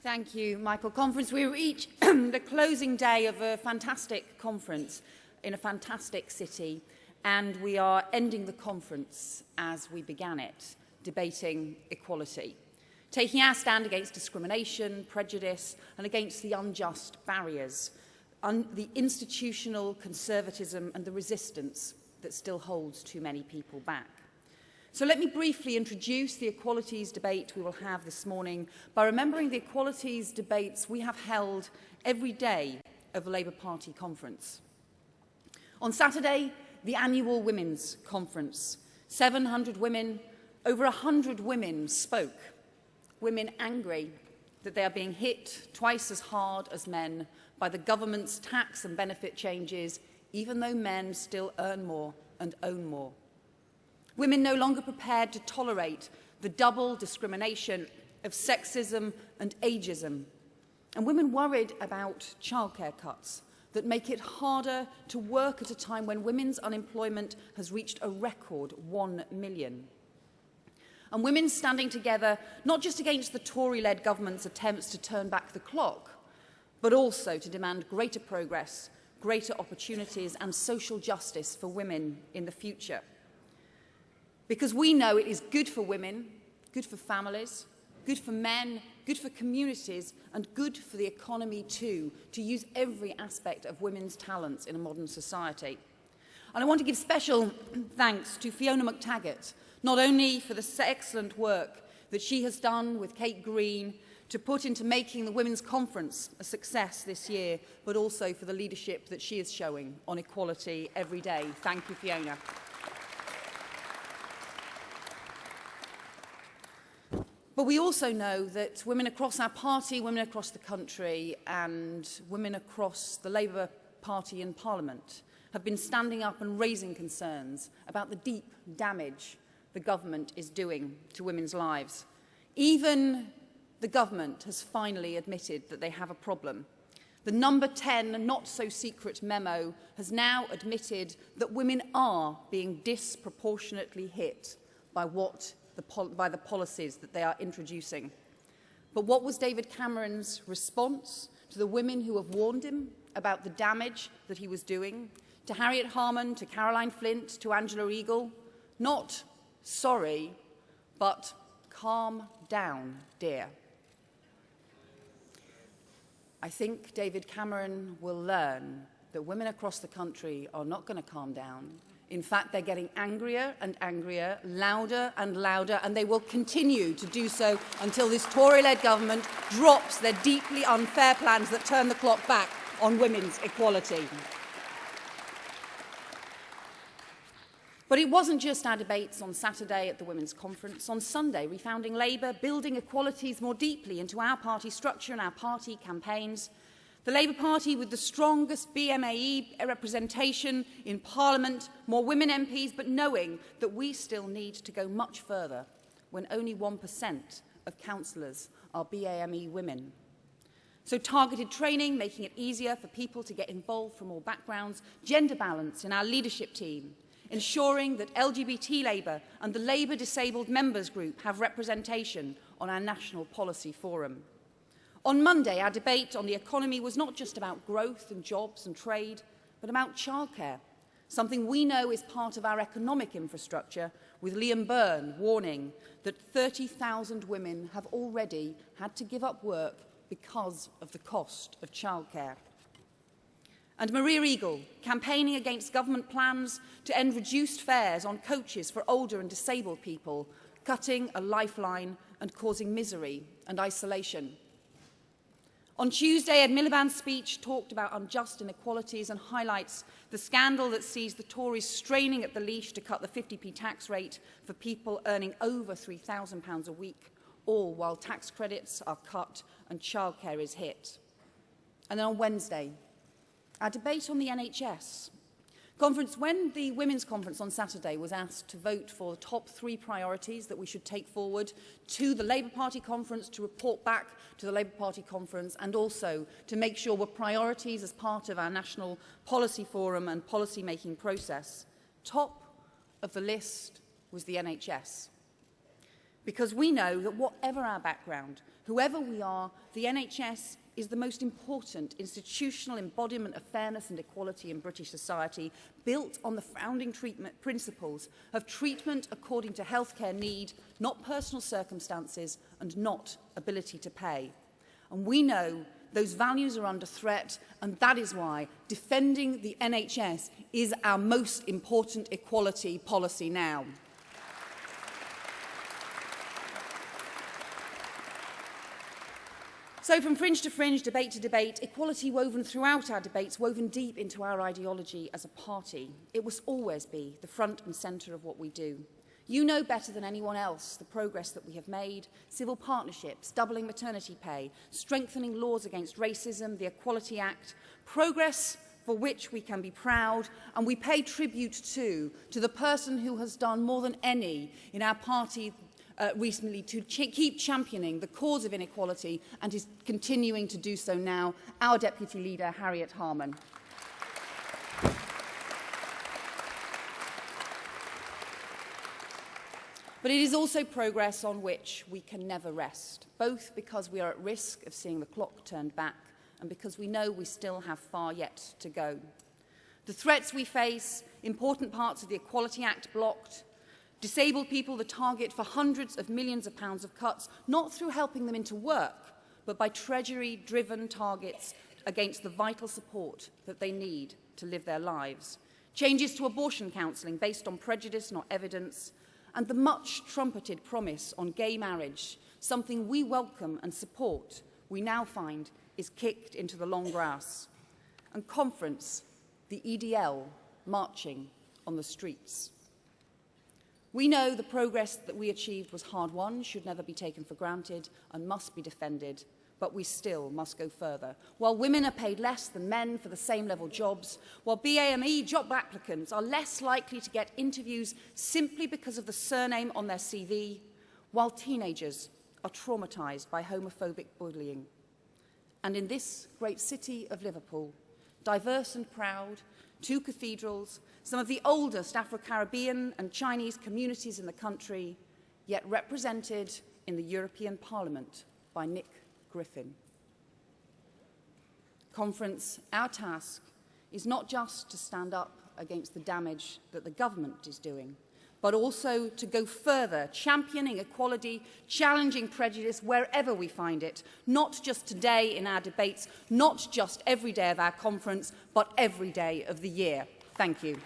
Thank you, Michael. We reach the closing day of a fantastic conference in a fantastic city, and we are ending the conference as we began it, debating equality, taking our stand against discrimination, prejudice, and against the unjust barriers, the institutional conservatism and the resistance that still holds too many people back. So let me briefly introduce the equalities debate we will have this morning by remembering the equalities debates we have held every day of the Labour Party conference. On Saturday, the annual Women's Conference. 700 women, over 100 women spoke. Women angry that they are being hit twice as hard as men by the government's tax and benefit changes, even though men still earn more and own more. Women no longer prepared to tolerate the double discrimination of sexism and ageism. And women worried about childcare cuts that make it harder to work at a time when women's unemployment has reached a record 1 million. And women standing together not just against the Tory-led government's attempts to turn back the clock, but also to demand greater progress, greater opportunities and social justice for women in the future. Because we know it is good for women, good for families, good for men, good for communities, and good for the economy too, to use every aspect of women's talents in a modern society. And I want to give special thanks to Fiona McTaggart, not only for the excellent work that she has done with Kate Green to put into making the Women's Conference a success this year, but also for the leadership that she is showing on equality every day. Thank you, Fiona. But we also know that women across our party, women across the country and women across the Labour Party in Parliament have been standing up and raising concerns about the deep damage the government is doing to women's lives. Even the government has finally admitted that they have a problem. The number 10 not-so-secret memo has now admitted that women are being disproportionately hit by the policies that they are introducing. But what was David Cameron's response to the women who have warned him about the damage that he was doing? To Harriet Harman, to Caroline Flint, to Angela Eagle? Not sorry, but calm down, dear. I think David Cameron will learn that women across the country are not going to calm down. In fact, they're getting angrier and angrier, louder and louder, and they will continue to do so until this Tory-led government drops their deeply unfair plans that turn the clock back on women's equality. But it wasn't just our debates on Saturday at the Women's Conference. On Sunday, Refounding Labour, building equalities more deeply into our party structure and our party campaigns. The Labour Party with the strongest BMAE representation in Parliament, more women MPs, but knowing that we still need to go much further when only 1% of councillors are BAME women. So targeted training, making it easier for people to get involved from all backgrounds, gender balance in our leadership team, ensuring that LGBT Labour and the Labour Disabled Members Group have representation on our National Policy Forum. On Monday, our debate on the economy was not just about growth and jobs and trade, but about childcare, something we know is part of our economic infrastructure, with Liam Byrne warning that 30,000 women have already had to give up work because of the cost of childcare. And Maria Eagle, campaigning against government plans to end reduced fares on coaches for older and disabled people, cutting a lifeline and causing misery and isolation. On Tuesday, Ed Miliband's speech talked about unjust inequalities and highlights the scandal that sees the Tories straining at the leash to cut the 50p tax rate for people earning over £3,000 a week, all while tax credits are cut and childcare is hit. And then on Wednesday, our debate on the NHS. When the Women's Conference on Saturday was asked to vote for the top 3 priorities that we should take forward to the Labour Party conference, to report back to the Labour Party conference, and also to make sure were priorities as part of our National Policy Forum and policy-making process, top of the list was the NHS. Because we know that whatever our background, Whoever we are, the NHS is the most important institutional embodiment of fairness and equality in British society, built on the founding principles of treatment according to healthcare need, not personal circumstances, and not ability to pay. And we know those values are under threat, and that is why defending the NHS is our most important equality policy now. So from fringe to fringe, debate to debate, equality woven throughout our debates, woven deep into our ideology as a party. It must always be the front and centre of what we do. You know better than anyone else the progress that we have made: civil partnerships, doubling maternity pay, strengthening laws against racism, the Equality Act, progress for which we can be proud, and we pay tribute to the person who has done more than any in our party recently to keep championing the cause of inequality, and is continuing to do so now, our Deputy Leader, Harriet Harman. But it is also progress on which we can never rest, both because we are at risk of seeing the clock turned back and because we know we still have far yet to go. The threats we face, important parts of the Equality Act blocked, disabled people the target for hundreds of millions of pounds of cuts, not through helping them into work, but by Treasury-driven targets against the vital support that they need to live their lives. Changes to abortion counselling based on prejudice, not evidence, and the much-trumpeted promise on gay marriage, something we welcome and support, we now find is kicked into the long grass. And conference, the EDL, marching on the streets. We know the progress that we achieved was hard-won, should never be taken for granted, and must be defended, but we still must go further. While women are paid less than men for the same level jobs, while BAME job applicants are less likely to get interviews simply because of the surname on their CV, while teenagers are traumatised by homophobic bullying. And in this great city of Liverpool, diverse and proud, 2 cathedrals, some of the oldest Afro-Caribbean and Chinese communities in the country, yet represented in the European Parliament by Nick Griffin. Conference, our task is not just to stand up against the damage that the government is doing, but also to go further, championing equality, challenging prejudice wherever we find it, not just today in our debates, not just every day of our conference, but every day of the year. Thank you.